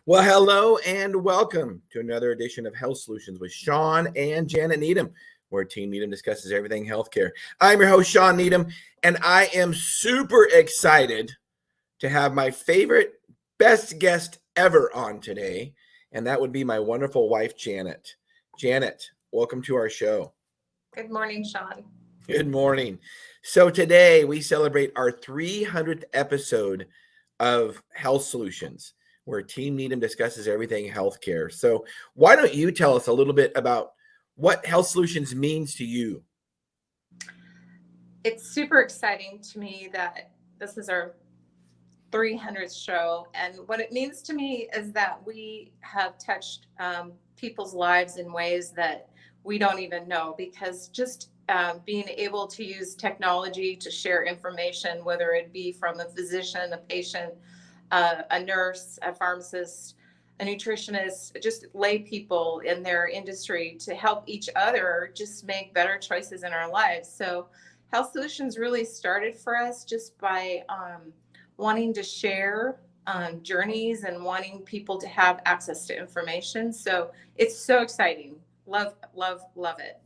Well, hello and welcome to another edition of Health Solutions with Shawn and Janet Needham, where Team Needham discusses everything healthcare. I'm your host, Shawn Needham, and I am super excited to have my favorite, best guest ever on today, and that would be my wonderful wife, Janet. Janet, welcome to our show. Good morning, Shawn. Good morning. So today we celebrate our 300th episode of Health Solutions, where Team Needham discusses everything healthcare. So why don't you tell us a little bit about what Health Solutions means to you? It's super exciting to me that this is our 300th show. And what it means to me is that we have touched people's lives in ways that we don't even know, because just being able to use technology to share information, whether it be from a physician, a patient, a nurse, a pharmacist, a nutritionist, just lay people in their industry to help each other just make better choices in our lives. So Health Solutions really started for us just by wanting to share journeys and wanting people to have access to information. So it's so exciting. Love, love, love it.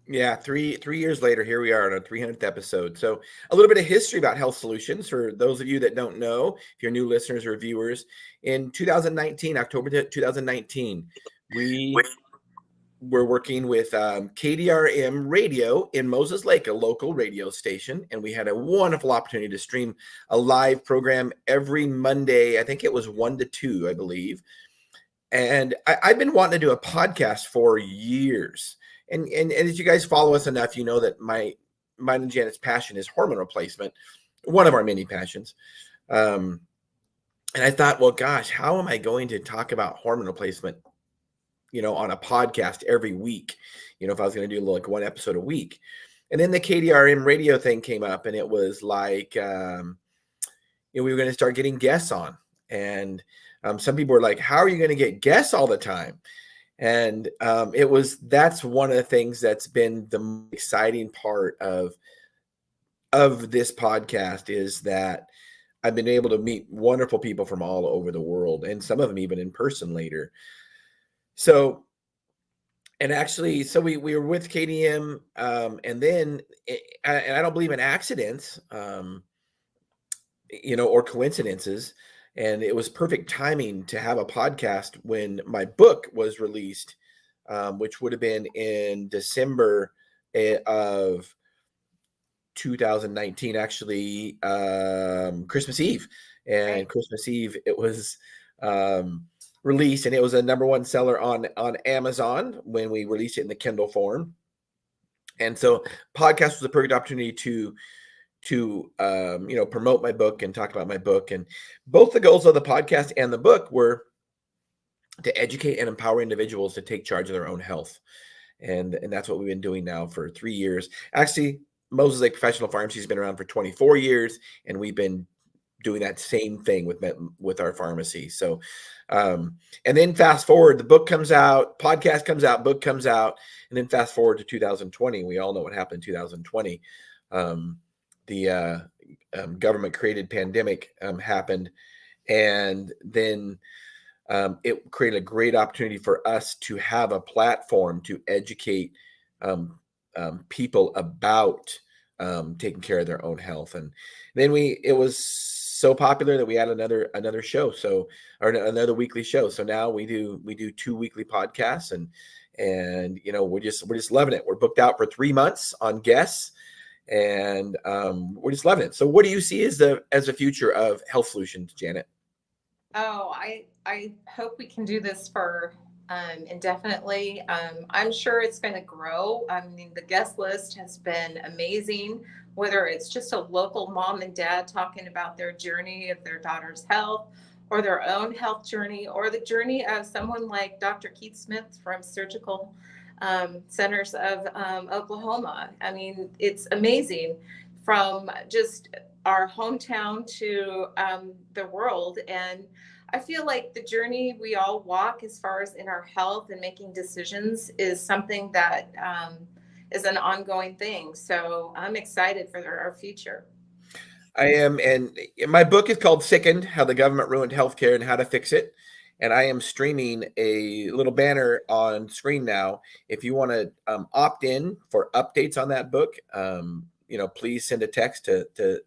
Yeah, three years later, here we are on our 300th episode. So a little bit of history about Health Solutions for those of you that don't know, if you're new listeners or viewers. In 2019, October 2019, we were working with KDRM Radio in Moses Lake, a local radio station, and we had a wonderful opportunity to stream a live program every Monday. I think it was 1 to 2, I believe. And I've been wanting to do a podcast for years. And as you guys follow us enough, you know that mine and Janet's passion is hormone replacement, one of our many passions. And I thought, well, gosh, how am I going to talk about hormone replacement, on a podcast every week, if I was going to do like one episode a week. And then the KDRM radio thing came up, and it was like, we were going to start getting guests on. And some people were like, how are you going to get guests all the time? And that's one of the things that's been the most exciting part of this podcast, is that I've been able to meet wonderful people from all over the world, and some of them even in person later. So, and actually, so we were with KDM, and then, and I don't believe in accidents, or coincidences. And it was perfect timing to have a podcast when my book was released, which would have been in December of 2019, actually, Christmas Eve. And Christmas Eve, it was released, and it was a #1 seller on Amazon when we released it in the Kindle form. And so podcast was a perfect opportunity to promote my book and talk about my book. And both the goals of the podcast and the book were to educate and empower individuals to take charge of their own health. And that's what we've been doing now for 3 years. Actually, Moses Lake Professional Pharmacy has been around for 24 years, and we've been doing that same thing with our pharmacy. So, and then fast forward, the book comes out, podcast comes out, book comes out, and then fast forward to 2020. We all know what happened in 2020. The government created pandemic happened, and then it created a great opportunity for us to have a platform to educate people about taking care of their own health. And then it was so popular that we had another show, or another weekly show. So now we do 2 weekly podcasts, and we're just loving it. We're booked out for 3 months on guests, and we're just loving it. So what do you see as the future of Health Solutions, Janet? Oh, I hope we can do this for indefinitely. I'm sure it's going to grow. I mean, the guest list has been amazing, whether it's just a local mom and dad talking about their journey of their daughter's health, or their own health journey, or the journey of someone like Dr. Keith Smith from Surgical Centers of Oklahoma. I mean, it's amazing, from just our hometown to the world. And I feel like the journey we all walk as far as in our health and making decisions is something that is an ongoing thing. So I'm excited for our future. I am, and my book is called Sickened: How the Government Ruined Healthcare and How to Fix It. and I am streaming a little banner on screen now. If you want to opt in for updates on that book, please send a text to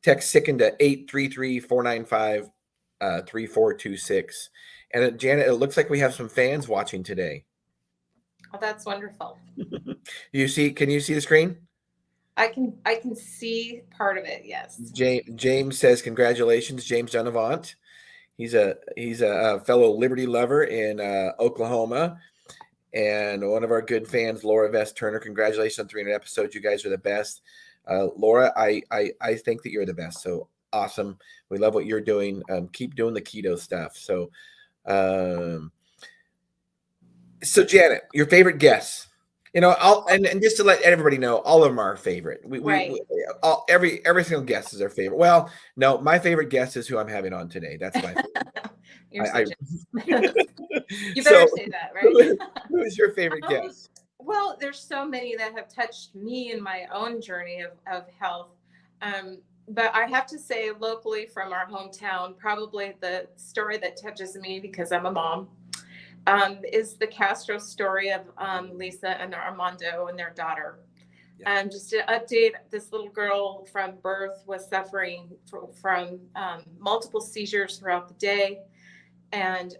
text Sickened to 833-495-3426. And Janet, it looks like we have some fans watching today. Oh, that's wonderful. Can you see the screen? I can see part of it. Yes. James says congratulations, James Donavant. He's a fellow Liberty lover in Oklahoma, and one of our good fans, Laura Vest Turner. Congratulations on 300 episodes. You guys are the best. Laura, I think that you're the best. So awesome. We love what you're doing. Keep doing the keto stuff. So Janet, your favorite guests. And just to let everybody know, all of them are our favorite. Every single guest is our favorite. Well, no, my favorite guest is who I'm having on today. That's my favorite. You're you better say that, right? Who is your favorite guest? Well, there's so many that have touched me in my own journey of health. But I have to say, locally from our hometown, probably the story that touches me because I'm a mom. Is the Castro story of Lisa and Armando and their daughter. Yeah. Just to update, this little girl from birth was suffering from multiple seizures throughout the day. And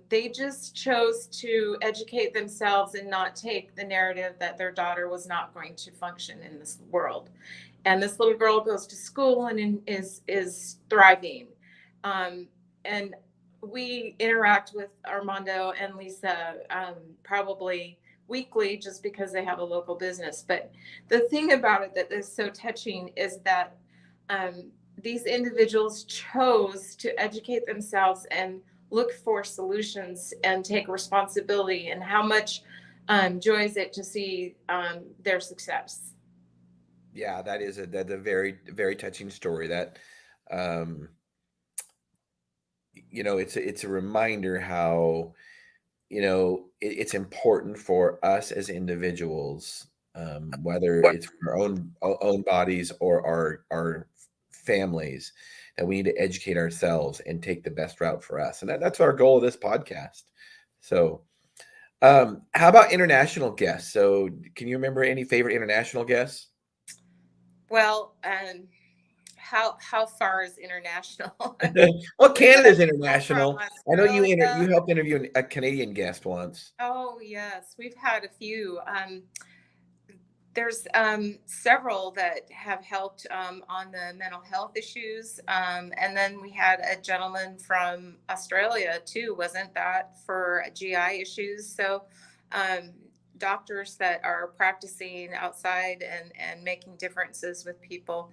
they just chose to educate themselves and not take the narrative that their daughter was not going to function in this world. And this little girl goes to school and is thriving. And we interact with Armando and Lisa probably weekly just because they have a local business. But the thing about it that is so touching is that these individuals chose to educate themselves and look for solutions and take responsibility, and how much joy is it to see their success. Yeah, that's a very, very touching story. That it's a reminder how it's important for us as individuals, whether it's for our own bodies or our families, that we need to educate ourselves and take the best route for us. And that's our goal of this podcast. So how about international guests? So can you remember any favorite international guests? Well, how far is international? Well, Canada's international. I know you helped interview a Canadian guest once. Oh yes, we've had a few. There's several that have helped on the mental health issues, and then we had a gentleman from Australia too, wasn't that, for GI issues? So doctors that are practicing outside and making differences with people.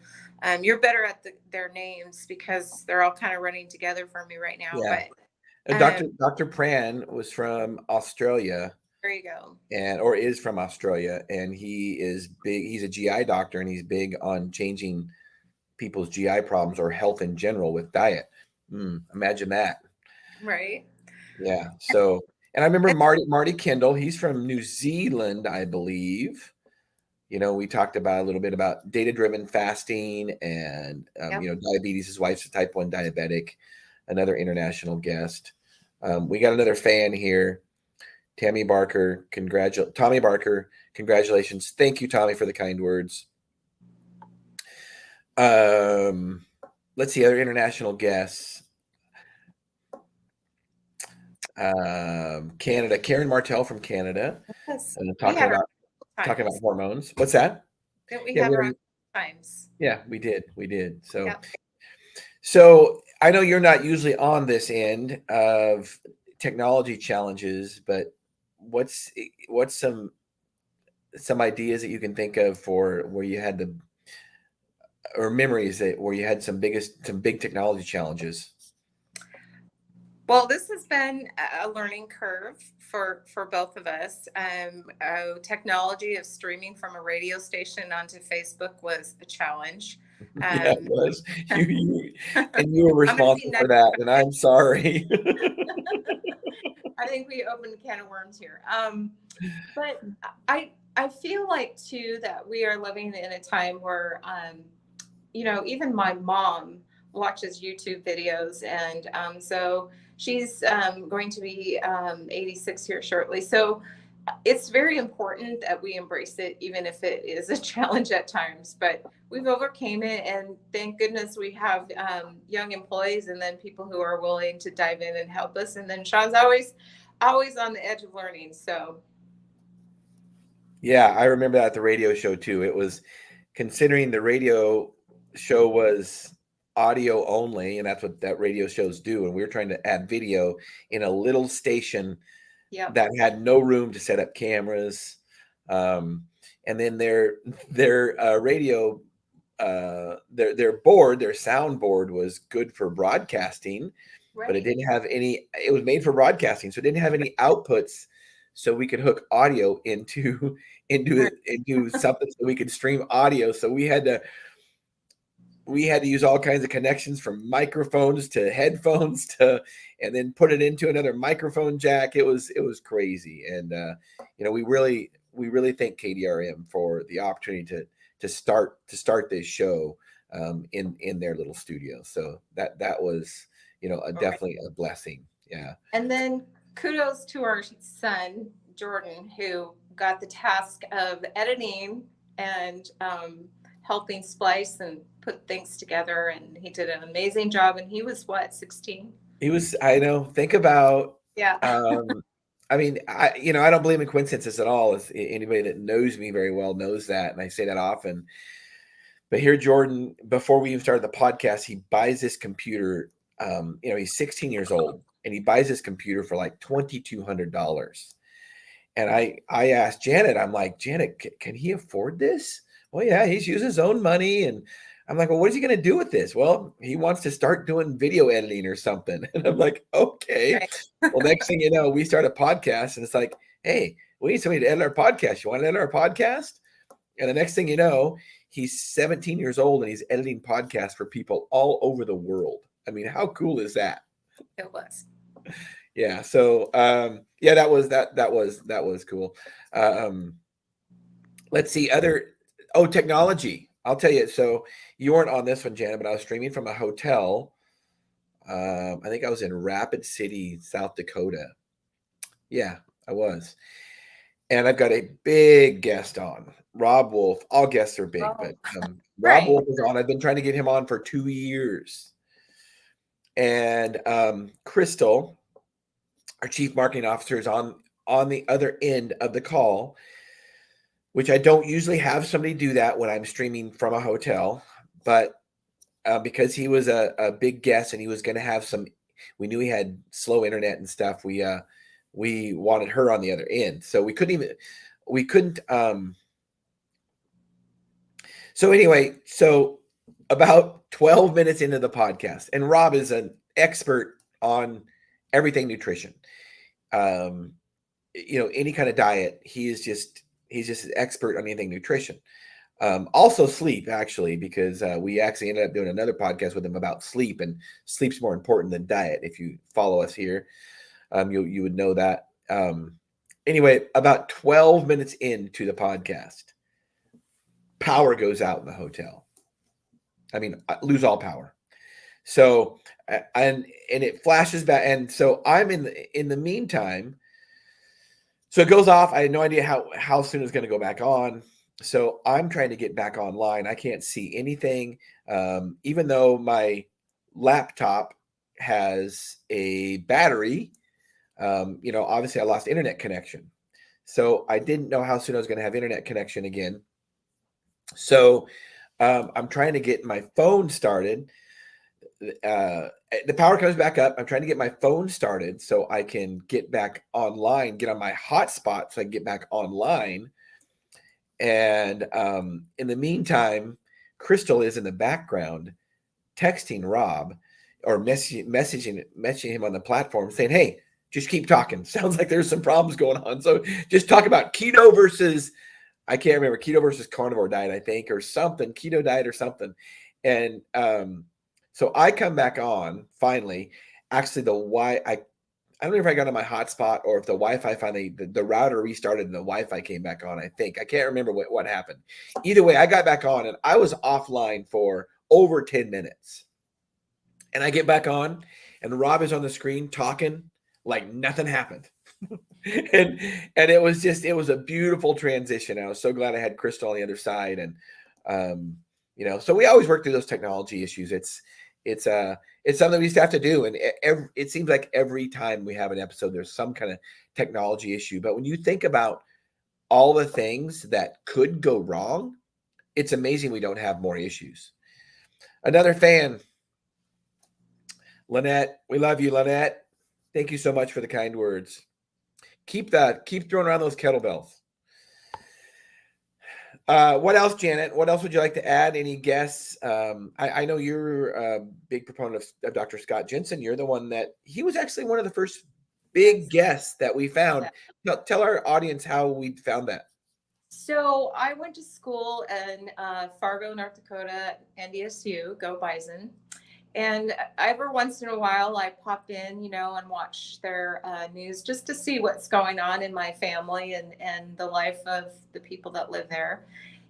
You're better at their names because they're all kind of running together for me right now. Yeah. But Dr. Pran was from Australia. There you go. Or is from Australia, and he is big. He's a GI doctor, and he's big on changing people's GI problems or health in general with diet. Imagine that. Right. Yeah. So, and I remember Marty Kendall. He's from New Zealand, I believe. We talked about a little bit about data-driven fasting and diabetes. His wife's a type 1 diabetic. Another international guest. We got another fan here. Tommy Barker, congratulations. Thank you, Tommy, for the kind words. Let's see, other international guests. Canada, Karen Martell from Canada. Yes. Talking about hormones. What's that? We had around times. Yeah, we did. So I know you're not usually on this end of technology challenges, but what's some ideas that you can think of for where you had or memories where you had some big technology challenges? Well, this has been a learning curve for both of us. Technology of streaming from a radio station onto Facebook was a challenge. Yeah, it was. You were responsible for that, and I'm sorry. I think we opened a can of worms here. But I feel like too that we are living in a time where, even my mom watches YouTube videos, and so She's going to be 86 here shortly. So it's very important that we embrace it, even if it is a challenge at times. But we've overcame it, and thank goodness we have young employees, and then people who are willing to dive in and help us. And then Shawn's always on the edge of learning. So Yeah, I remember that at the radio show too. It was, considering the radio show was audio only, and that's what that radio shows do. And we were trying to add video in a little station yeah, that had no room to set up cameras. And then their radio, their board, their sound board was good for broadcasting, but it right. didn't have any. It was made for broadcasting, so it didn't have any outputs, so we could hook audio into something so we could stream audio. So we had to use all kinds of connections, from microphones to headphones and then put it into another microphone jack. It was crazy. And we really thank KDRM for the opportunity to start this show in their little studio. So that was definitely a blessing. Yeah. And then kudos to our son, Jordan, who got the task of editing and helping splice and put things together. And he did an amazing job. And he was what, 16? He was, I know, think about, Yeah. I mean, I don't believe in coincidences at all. As anybody that knows me very well knows that, and I say that often. But here, Jordan, before we even started the podcast, he buys this computer. He's 16 years old, and he buys this computer for like $2,200. And I asked Janet, I'm like, Janet, can he afford this? Well, yeah, he's using his own money. And I'm like, well, what is he going to do with this? Well, he wants to start doing video editing or something. And I'm like, okay. Right. Well, next thing you know, we start a podcast, and it's like, hey, we need somebody to edit our podcast. You want to edit our podcast? And the next thing you know, he's 17 years old, and he's editing podcasts for people all over the world. I mean, how cool is that? It was. Yeah. So, that was cool. Let's see technology. I'll tell you. So you weren't on this one, Janet, but I was streaming from a hotel. I think I was in Rapid City, South Dakota. Yeah, I was. And I've got a big guest on, Rob Wolf. All guests are big, but Rob Right. Wolf is on. I've been trying to get him on for 2 years. And Crystal, our chief marketing officer, is on the other end of the call, which I don't usually have somebody do that when I'm streaming from a hotel. But because he was a big guest and he was going to have we knew he had slow internet and stuff. We wanted her on the other end. So we couldn't. So anyway, about 12 minutes into the podcast, and Rob is an expert on everything nutrition. Any kind of diet, he's just an expert on anything nutrition. Also sleep, actually, because we actually ended up doing another podcast with him about sleep, and sleep's more important than diet. If you follow us here, you would know that. Anyway, about 12 minutes into the podcast, power goes out in the hotel. I mean, I lose all power. So, and it flashes back. And so I'm in the meantime, so it goes off. I had no idea how soon it's going to go back on. So I'm trying to get back online. I can't see anything. Even though my laptop has a battery, obviously I lost internet connection. So I didn't know how soon I was going to have internet connection again. So I'm trying to get my phone started. The power comes back up. I'm trying to get my phone started so I can get back online, get on my hotspot so I can get back online. And in the meantime, Crystal is in the background texting Rob or messaging him on the platform saying, hey, just keep talking. Sounds like there's some problems going on. So just talk about keto versus, I can't remember, keto versus carnivore diet, I think, or something, keto diet or something. And so I come back on finally. Actually, I don't know if I got on my hotspot or if the Wi-Fi finally, the router restarted and the Wi-Fi came back on, I think. I can't remember what happened. Either way, I got back on and I was offline for over 10 minutes. And I get back on and Rob is on the screen talking like nothing happened. and it was a beautiful transition. I was so glad I had Crystal on the other side. And so we always work through those technology issues. It's something we used to have to do. And it seems like every time we have an episode, there's some kind of technology issue. But when you think about all the things that could go wrong, it's amazing we don't have more issues. Another fan, Lynette. We love you, Lynette. Thank you so much for the kind words. Keep throwing around those kettlebells. What else, Janet? What else would you like to add? Any guests? I know you're a big proponent of Dr. Scott Jensen. You're the one he was actually one of the first big guests that we found. Tell our audience how we found that. So I went to school in Fargo, North Dakota, NDSU, go Bison. And every once in a while, I pop in, and watch their news just to see what's going on in my family and the life of the people that live there.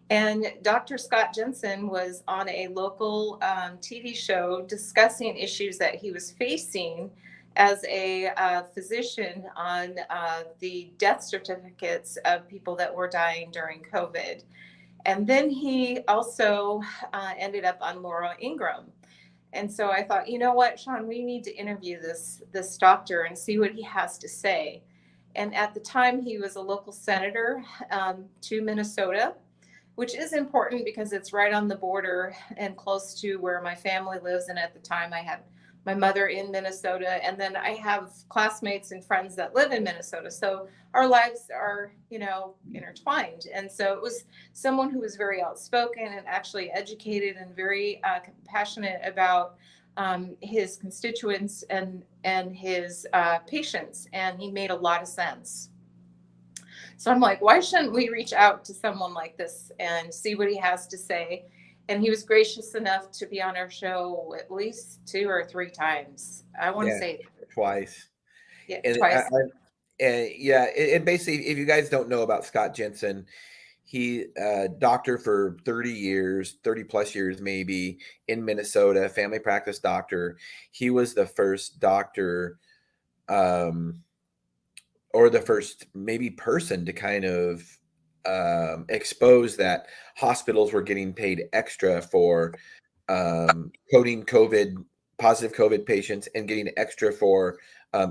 And Dr. Scott Jensen was on a local TV show discussing issues that he was facing as a physician on the death certificates of people that were dying during COVID. And then he also ended up on Laura Ingraham. And so I thought, you know what, Shawn, we need to interview this doctor and see what he has to say. And at the time, he was a local senator to Minnesota, which is important because it's right on the border and close to where my family lives. And at the time, I had my mother in Minnesota, and then I have classmates and friends that live in Minnesota. So our lives are, intertwined. And so it was someone who was very outspoken and actually educated and very compassionate about his constituents and his patients. And he made a lot of sense. So I'm like, why shouldn't we reach out to someone like this and see what he has to say? And he was gracious enough to be on our show at least 2 or 3 times. I want to say twice. Yeah, twice. And basically, if you guys don't know about Scott Jensen, he doctor for 30 plus years, maybe in Minnesota, family practice doctor. He was the first doctor, or the first maybe person to kind of expose that hospitals were getting paid extra for coding positive COVID patients and getting extra for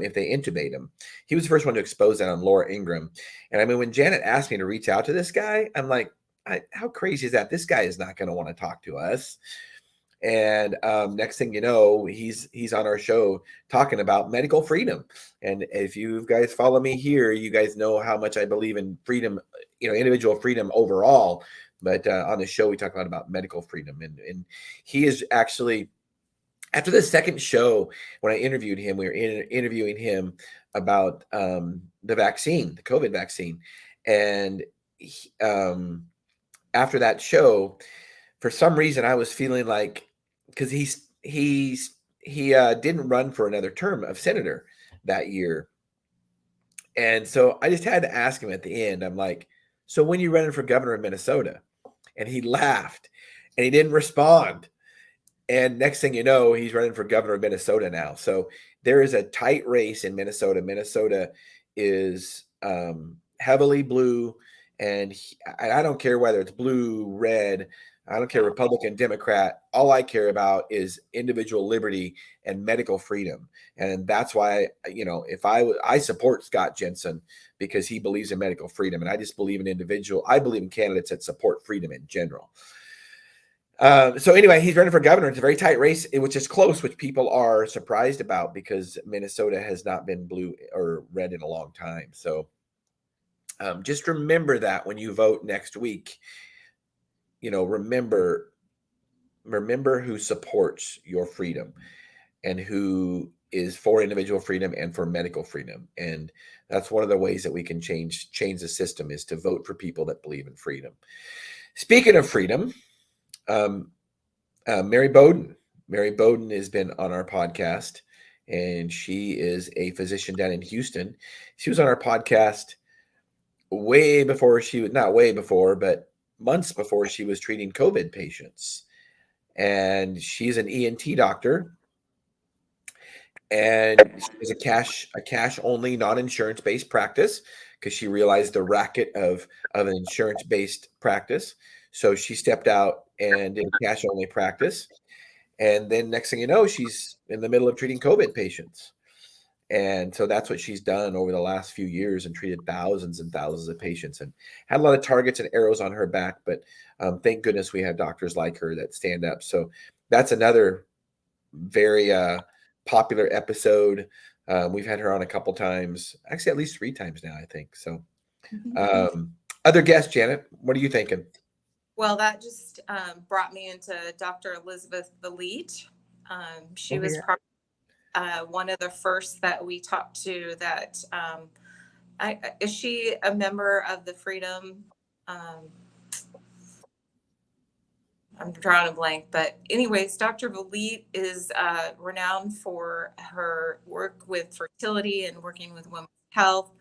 if they intubate them. He was the first one to expose that on Laura Ingraham. And I mean, when Janet asked me to reach out to this guy, I'm like, how crazy is that? This guy is not going to want to talk to us. And next thing you know, he's on our show talking about medical freedom. And if you guys follow me here, you guys know how much I believe in freedom, individual freedom overall. But on the show, we talk a lot about medical freedom. And he is actually, after the second show, when I interviewed him, we were interviewing him about the vaccine, the COVID vaccine. And after that show, for some reason, I was feeling like, because he didn't run for another term of senator that year. And so I just had to ask him at the end, I'm like, so when you running for governor of Minnesota? And he laughed and he didn't respond. And next thing you know, he's running for governor of Minnesota now. So there is a tight race in Minnesota. Minnesota is heavily blue. And I don't care whether it's blue, red, I don't care, Republican, Democrat. All I care about is individual liberty and medical freedom. And that's why, if I support Scott Jensen because he believes in medical freedom. And I just believe I believe in candidates that support freedom in general. So anyway, he's running for governor. It's a very tight race, which is close, which people are surprised about because Minnesota has not been blue or red in a long time. So just remember that when you vote next week, remember who supports your freedom and who is for individual freedom and for medical freedom. And that's one of the ways that we can change the system, is to vote for people that believe in freedom. Speaking of freedom, Mary Bowden has been on our podcast, and she is a physician down in Houston. She was on our podcast but months before she was treating COVID patients. And she's an ENT doctor. and she was a cash only, non-insurance based practice because she realized the racket of an insurance based practice. So she stepped out and did a cash only practice. And then next thing you know, she's in the middle of treating COVID patients. And so that's what she's done over the last few years and treated thousands and thousands of patients and had a lot of targets and arrows on her back. But thank goodness we have doctors like her that stand up. So that's another very popular episode. We've had her on a couple times, actually at least 3 times now, I think. So other guests, Janet, what are you thinking? Well, that just brought me into Dr. Elizabeth Valite. She was probably one of the first that we talked to that is she a member of the Freedom? I'm drawing a blank, but anyways, Dr. Valite is renowned for her work with fertility and working with women's health.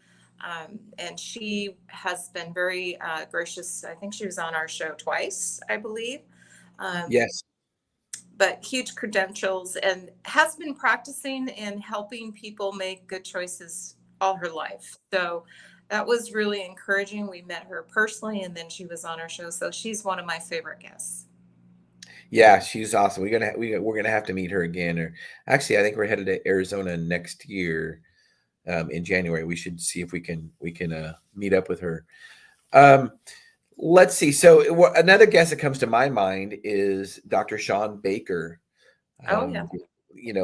And she has been very gracious. I think she was on our show twice, I believe. Yes. But huge credentials and has been practicing and helping people make good choices all her life. So that was really encouraging. We met her personally and then she was on our show. So she's one of my favorite guests. Yeah, she's awesome. We're gonna have to meet her again. Or actually, I think we're headed to Arizona next year in January. We should see if we can meet up with her. Let's see. So another guest that comes to my mind is Dr. Shawn Baker. Oh yeah.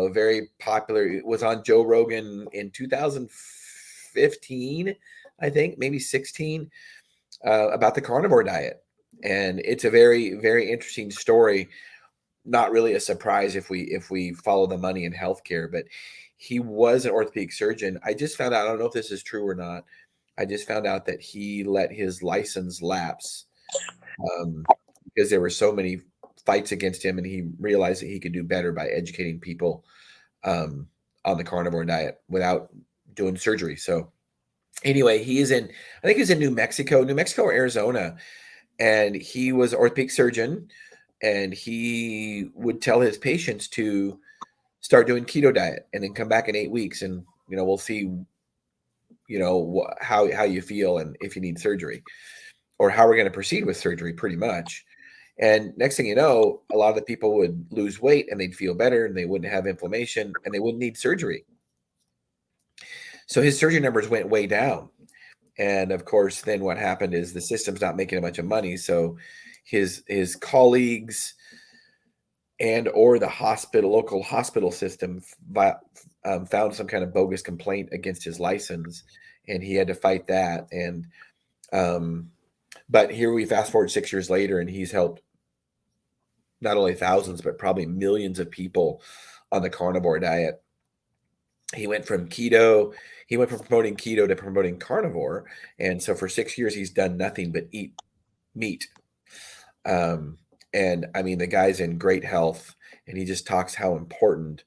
Very popular. It was on Joe Rogan in 2015, I think, maybe 16, about the carnivore diet. And it's a very, very interesting story. Not really a surprise if we follow the money in healthcare, but he was an orthopedic surgeon. I just found out, I don't know if this is true or not. I just found out that he let his license lapse because there were so many fights against him, and he realized that he could do better by educating people on the carnivore diet without doing surgery. So anyway, I think he's in New Mexico or Arizona, and he was an orthopedic surgeon, and he would tell his patients to start doing keto diet and then come back in 8 weeks, and we'll see how you feel and if you need surgery or how we're going to proceed with surgery, pretty much. And next thing you know, a lot of the people would lose weight and they'd feel better and they wouldn't have inflammation and they wouldn't need surgery. So his surgery numbers went way down. And of course, then what happened is the system's not making a bunch of money. So his colleagues and or the local hospital system found some kind of bogus complaint against his license, and he had to fight that. And but here we fast forward 6 years later, and he's helped not only thousands but probably millions of people on the carnivore diet. He went from promoting keto to promoting carnivore, and so for 6 years he's done nothing but eat meat. And I mean, the guy's in great health, and he just talks how important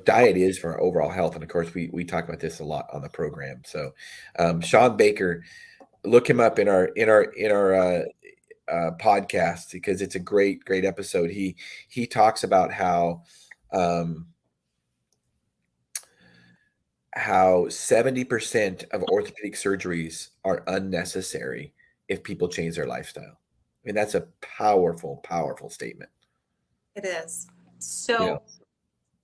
diet is for our overall health. And of course, we talk about this a lot on the program. So Shawn Baker, look him up in our podcast, because it's a great episode. He talks about how 70% of orthopedic surgeries are unnecessary if people change their lifestyle. I mean, that's a powerful statement. It is. So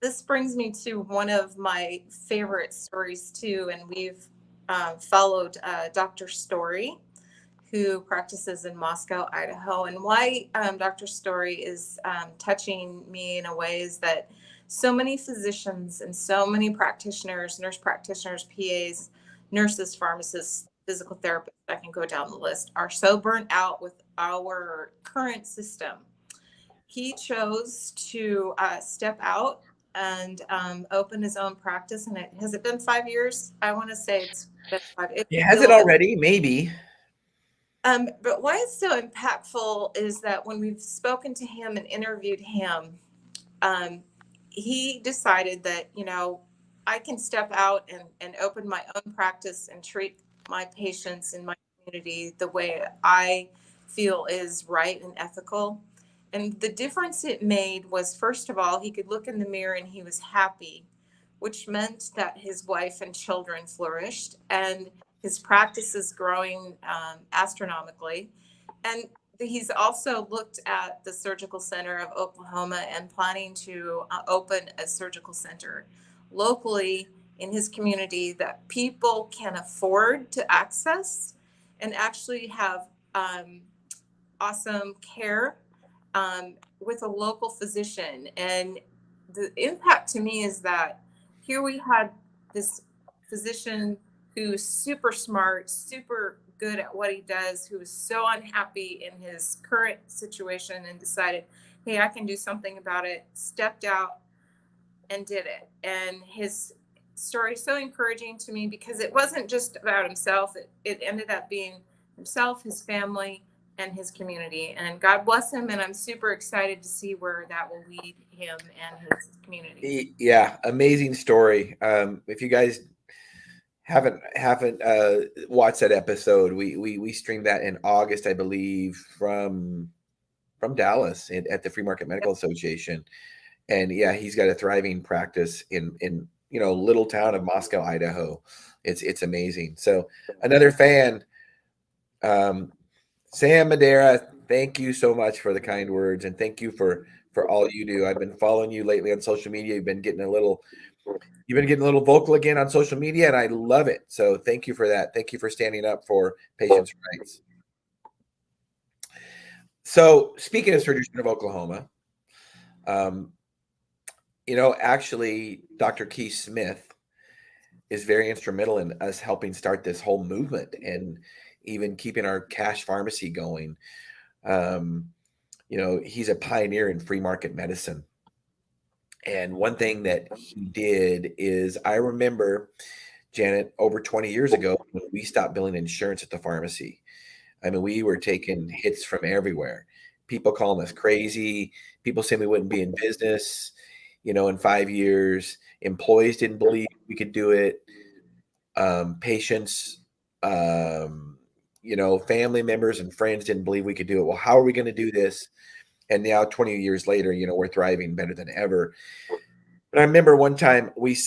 this brings me to one of my favorite stories too. And we've followed Dr. Story, who practices in Moscow, Idaho. And why Dr. Story is touching me in a way is that so many physicians and so many practitioners, nurse practitioners, PAs, nurses, pharmacists, physical therapists, I can go down the list, are so burnt out with our current system. He chose to step out and open his own practice. And has it been 5 years? I want to say it's been 5. Has it already? Maybe. But why it's so impactful is that when we've spoken to him and interviewed him, he decided that, I can step out and open my own practice and treat my patients in my community the way I feel is right and ethical. And the difference it made was, first of all, he could look in the mirror and he was happy, which meant that his wife and children flourished and his practice is growing astronomically. And he's also looked at the surgical center of Oklahoma and planning to open a surgical center locally in his community that people can afford to access and actually have awesome care with a local physician. And the impact to me is that here we had this physician who's super smart, super good at what he does, who was so unhappy in his current situation and decided, hey, I can do something about it, stepped out and did it. And his story is so encouraging to me because it wasn't just about himself. It ended up being himself, his family, and his community. And God bless him. And I'm super excited to see where that will lead him and his community. Yeah, amazing story. If you guys haven't watched that episode, we streamed that in August, I believe, from Dallas at the Free Market Medical Association. And yeah, he's got a thriving practice in little town of Moscow, Idaho. It's amazing. So another fan, Sam Madera, thank you so much for the kind words, and thank you for all you do. I've been following you lately on social media. You've been getting a little vocal again on social media, and I love it. So thank you for that. Thank you for standing up for patients' rights. So speaking of Surgery Center of Oklahoma, actually, Dr. Keith Smith is very instrumental in us helping start this whole movement and even keeping our cash pharmacy going. He's a pioneer in free market medicine. And one thing that he did is, I remember, Janet, over 20 years ago, when we stopped billing insurance at the pharmacy. I mean, we were taking hits from everywhere. People calling us crazy. People saying we wouldn't be in business, in 5 years. Employees didn't believe we could do it. Patients, family members and friends didn't believe we could do it. Well, how are we going to do this? And now 20 years later, we're thriving better than ever. But I remember one time we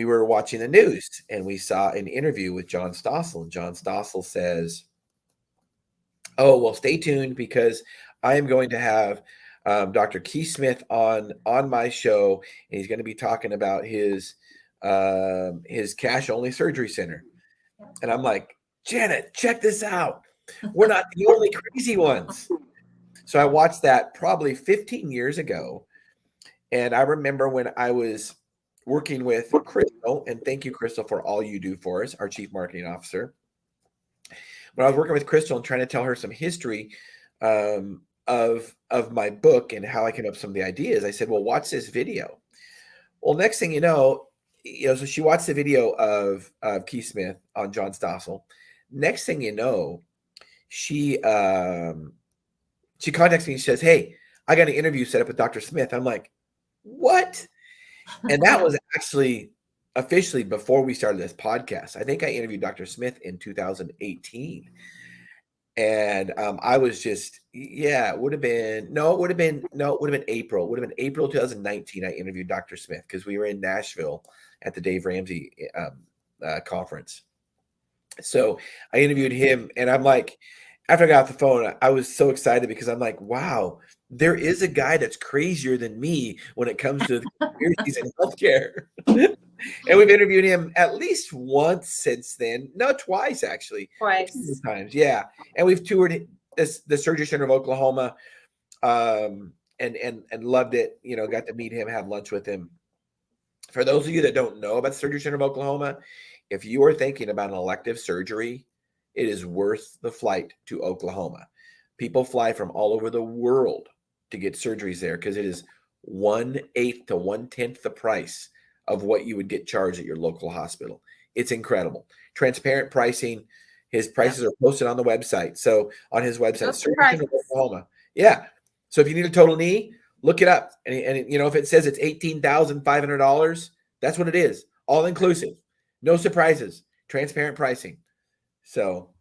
were watching the news and we saw an interview with John Stossel. And John Stossel says, oh, well, stay tuned because I am going to have Dr. Keith Smith on my show. And he's going to be talking about his cash only surgery center. And I'm like, Janet, check this out. We're not the only crazy ones. So I watched that probably 15 years ago. And I remember when I was working with Crystal, and thank you, Crystal, for all you do for us, our chief marketing officer. When I was working with Crystal and trying to tell her some history of my book and how I came up with some of the ideas, I said, well, watch this video. Well, next thing you know, so she watched the video of Keith Smith on John Stossel. Next thing you know, she contacts me and says, hey, I got an interview set up with Dr. Smith. I'm like, what? And that was actually officially before we started this podcast. I think I interviewed Dr. Smith in 2018. And I was just, it would have been April. It would have been April 2019. I interviewed Dr. Smith because we were in Nashville at the Dave Ramsey conference. So I interviewed him, and I'm like, after I got off the phone, I was so excited because I'm like, wow, there is a guy that's crazier than me when it comes to the conspiracies in healthcare. And we've interviewed him at least once since then. No, twice actually. Twice. Times, yeah. And we've toured the Surgery Center of Oklahoma, and loved it. Got to meet him, have lunch with him. For those of you that don't know about the Surgery Center of Oklahoma, if you are thinking about an elective surgery, it is worth the flight to Oklahoma. People fly from all over the world to get surgeries there because it is 1/8 to 1/10 the price of what you would get charged at your local hospital. It's incredible. Transparent pricing. His prices are posted on the website. So on his website, Surgery Center of Oklahoma. Yeah. So if you need a total knee, look it up. And if it says it's $18,500, that's what it is. All inclusive. No surprises. Transparent pricing. So,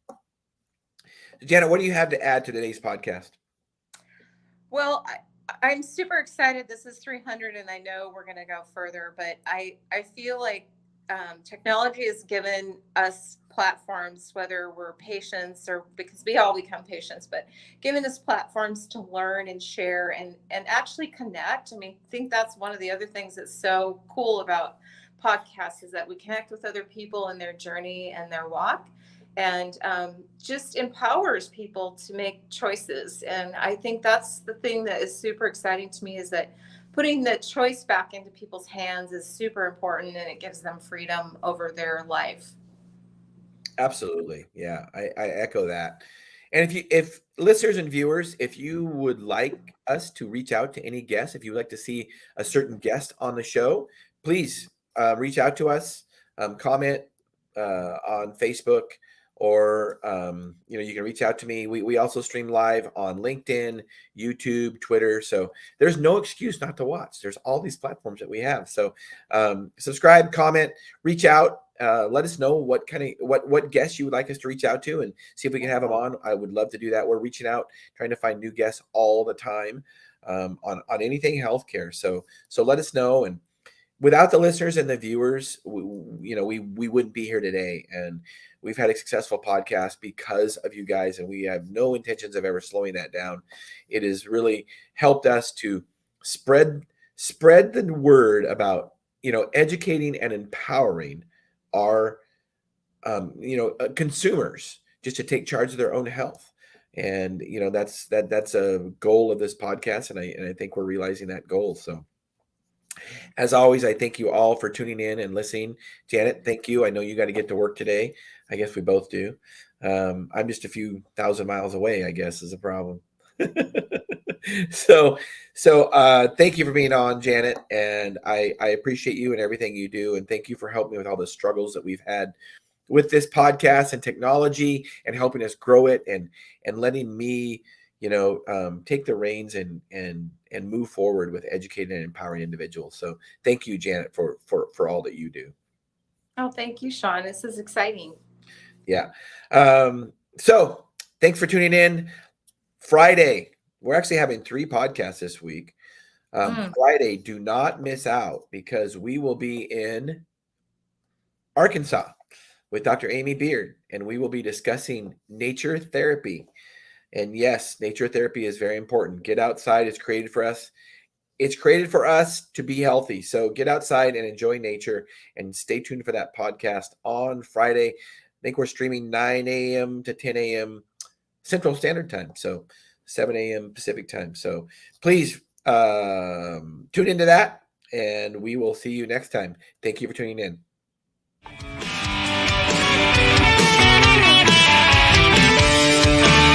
Janet, what do you have to add to today's podcast? Well, I'm super excited. This is 300, and I know we're going to go further, but I feel like technology has given us platforms, whether we're patients or because we all become patients, but giving us platforms to learn and share and actually connect. I mean, I think that's one of the other things that's so cool about podcasts is that we connect with other people in their journey and their walk, and just empowers people to make choices. And I think that's the thing that is super exciting to me, is that putting the choice back into people's hands is super important, and it gives them freedom over their life. Absolutely. Yeah, I echo that. And if listeners and viewers, if you would like us to reach out to any guest, if you would like to see a certain guest on the show, please reach out to us, comment on Facebook, or you can reach out to me. We also stream live on LinkedIn, YouTube, Twitter. So there's no excuse not to watch. There's all these platforms that we have. So subscribe, comment, reach out. Let us know what guests you would like us to reach out to, and see if we can have them on. I would love to do that. We're reaching out, trying to find new guests all the time on anything healthcare. So let us know. And without the listeners and the viewers, we wouldn't be here today. And we've had a successful podcast because of you guys, and we have no intentions of ever slowing that down. It has really helped us to spread the word about educating and empowering our consumers just to take charge of their own health. And that's a goal of this podcast, and I think we're realizing that goal. So as always, I thank you all for tuning in and listening. Janet, thank you. I know you got to get to work today. I guess we both do. I'm just a few thousand miles away, I guess, is a problem. So thank you for being on, Janet. And I appreciate you and everything you do. And thank you for helping me with all the struggles that we've had with this podcast and technology, and helping us grow it, and letting me take the reins and move forward with educating and empowering individuals. So thank you, Janet, for all that you do. Oh, thank you, Shawn. This is exciting. Yeah. So thanks for tuning in. Friday, we're actually having 3 podcasts this week. Friday, do not miss out, because we will be in Arkansas with Dr. Amy Beard, and we will be discussing nature therapy. And yes, nature therapy is very important. Get outside. It's created for us. It's created for us to be healthy. So get outside and enjoy nature, and stay tuned for that podcast on Friday. I think we're streaming 9 a.m. to 10 a.m. Central Standard Time. So 7 a.m. Pacific Time. So please tune into that, and we will see you next time. Thank you for tuning in.